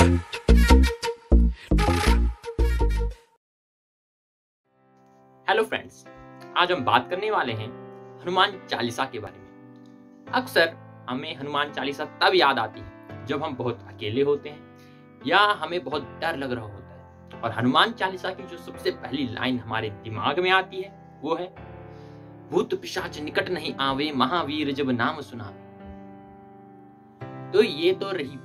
Hello friends, आज हम बात करने वाले हैं हनुमान चालीसा के बारे में। अक्सर हमें हनुमान चालीसा तब याद आती है जब हम बहुत अकेले होते हैं या हमें बहुत डर लग रहा होता है, और हनुमान चालीसा की जो सबसे पहली लाइन हमारे दिमाग में आती है वो है, भूत पिशाच निकट नहीं आवे, महावीर जब नाम सुनावे। तो ये तो रही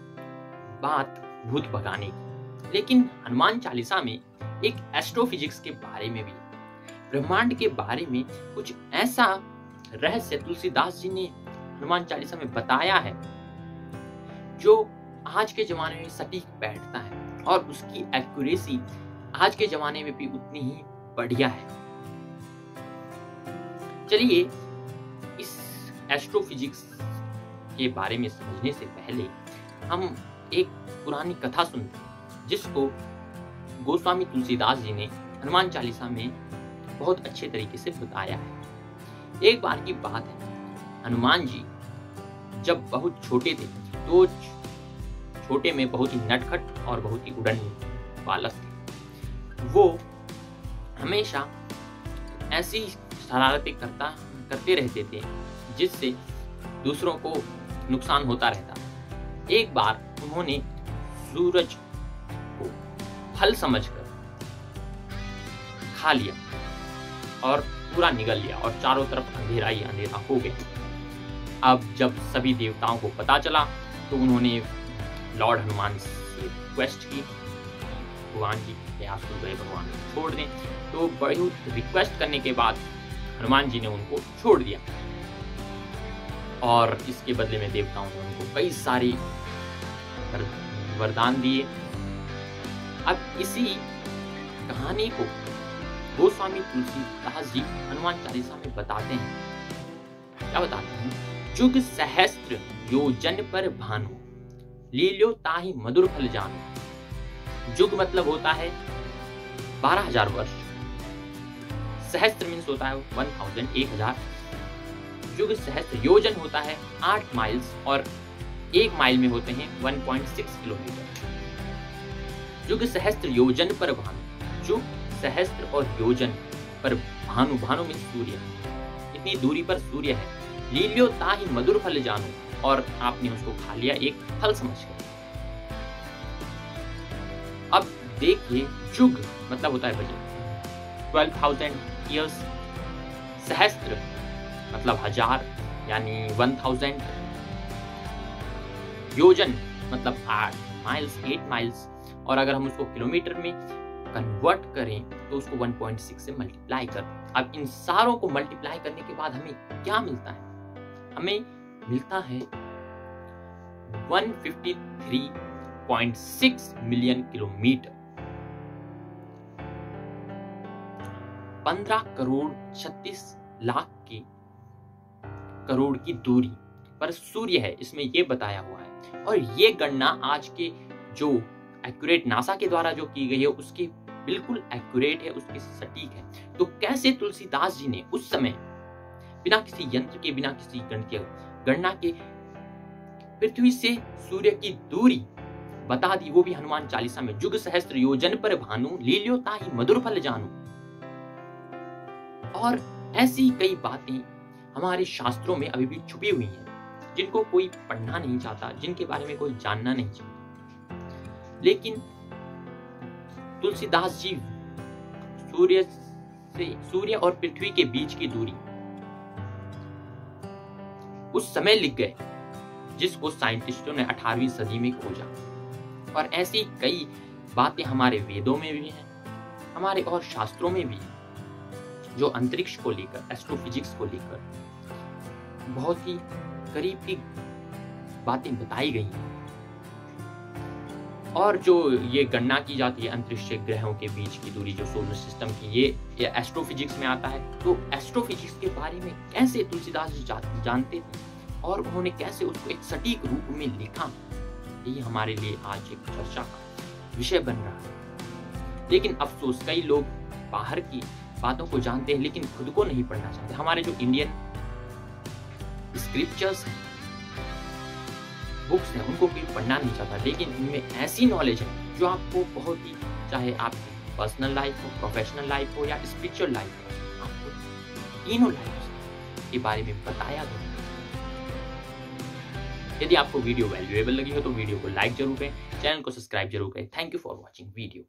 बात भूत भगाने की, लेकिन हनुमान चालीसा में एक एस्ट्रोफिजिक्स के बारे में भी, ब्रह्मांड के बारे में कुछ ऐसा रहस्य तुलसीदास जी ने हनुमान चालीसा में बताया है जो आज के जमाने में सटीक बैठता है, और उसकी एक्यूरेसी आज के जमाने में भी उतनी ही बढ़िया है। चलिए इस एस्ट्रोफिजिक्स के बारे में समझने से पहले हम एक पुरानी कथा सुनते हैं जिसको गोस्वामी तुलसीदास जी ने हनुमान चालीसा में बहुत अच्छे तरीके से बताया है। एक बार की बात है, हनुमान जी जब बहुत छोटे थे तो छोटे में बहुत ही नटखट और बहुत ही उड़न बालक थे। वो हमेशा ऐसी शरारतें करते रहते थे जिससे दूसरों को नुकसान होता रहता। एक बार उन्होंने सूरज को फल समझकर खा लिया और पूरा निगल लिया, और चारों तरफ अंधेरा ही अंधेरा हो गया। अब जब सभी देवताओं को पता चला तो उन्होंने लॉर्ड हनुमान से रिक्वेस्ट की, भगवान जी प्रयास हो गए भगवान को छोड़ दें। तो बहुत रिक्वेस्ट करने के बाद हनुमान जी ने उनको छोड़ दिया, और इसके बदले में देवताओं ने उनको कई सारे वरदान दिए। अब इसी कहानी को गोस्वामी तुलसीदास जी हनुमान चालीसा में बताते हैं। क्या बताते हैं? जुग सहस्त्र योजन पर भानु, लील्यो ताहि मधुर फल जानु। जुग मतलब होता है 12,000 वर्ष, सहस्त्र मीन्स होता है 1000, 1000। जुग सहस्त्र योजन होता है 8 माइल्स, और 1 माइल में होते हैं 1.6 किलोमीटर। जुग सहस्त्र योजन पर भानु, जुग सहस्त्र और योजन पर भानु, भानु में सूर्य, इतनी दूरी पर सूर्य है। लील्यो ताहि मधुर फल जानु, और आपने उसको खा लिया एक फल समझकर। अब देखिए, जुग मतलब होता है वजन, 12,000 ईयर्स। सहस्त्र मतलब 1000 यानी 1000। योजन मतलब 8 माइल्स, 8 माइल्स, और अगर हम उसको किलोमीटर में कन्वर्ट करें तो उसको 1.6 से मल्टीप्लाई कर। अब इन सारों को मल्टीप्लाई करने के बाद हमें क्या मिलता है? हमें मिलता है 153.6 मिलियन किलोमीटर, 15 करोड़ 36 लाख की करोड़ की दूरी पर सूर्य है, इसमें यह बताया हुआ है। और ये गणना आज के जो एक्यूरेट नासा के द्वारा जो की गई है उसके बिल्कुल एक्यूरेट है, उसके सटीक है। तो कैसे तुलसीदास जी ने उस समय बिना किसी यंत्र के, बिना किसी गणितीय गणना के पृथ्वी से सूर्य की दूरी बता दी, वो भी हनुमान चालीसा में। जुग सहस्त्र योजन पर भानु, लील्यो ताहि मधुर फल जानु। और ऐसी कई बातें हमारे शास्त्रों में अभी भी छुपी हुई हैं जिनको कोई पढ़ना नहीं चाहता, जिनके बारे में कोई जानना नहीं चाहता। लेकिन तुलसीदास जी सूर्य और पृथ्वी के बीच की दूरी उस समय लिख गए जिसको साइंटिस्टों ने 18वीं सदी में खोजा। और ऐसी कई बातें हमारे वेदों में भी हैं, हमारे और शास्त्रों में भी हैं, जो अंतरिक्ष को लेकर, एस्ट्रोफिजिक्स को लेकर बहुत ही करीब की बातें बताई गई हैं। और जो ये गणना की जाती है अंतरिक्ष से ग्रहों के बीच की दूरी, जो सोलर सिस्टम की, ये एस्ट्रोफिजिक्स में आता है। तो एस्ट्रोफिजिक्स के बारे में कैसे तुलसीदास जी जानते थे और उन्होंने कैसे उसको एक सटीक रूप में लिखा, ये हमारे लिए आज एक चर्चा का विषय बन रहा है। लेकिन अफसोस, कई लोग बाहर की बातों को जानते हैं लेकिन खुद को नहीं पढ़ना चाहते। हमारे जो इंडियन स्क्रिप्चर्स हैं बुक्स हैं उनको कोई पढ़ना नहीं चाहता, लेकिन इनमें ऐसी नॉलेज है जो आपको बहुत ही, चाहे आपकी पर्सनल लाइफ हो, प्रोफेशनल लाइफ हो या स्पिरिचुअल लाइफ हो, आपको तीनों लाइफ के बारे में बताया गया। यदि आपको वीडियो वैल्यूएबल लगी हो तो वीडियो को लाइक जरूर करें, चैनल को सब्सक्राइब जरूर करें। Thank you for watching video.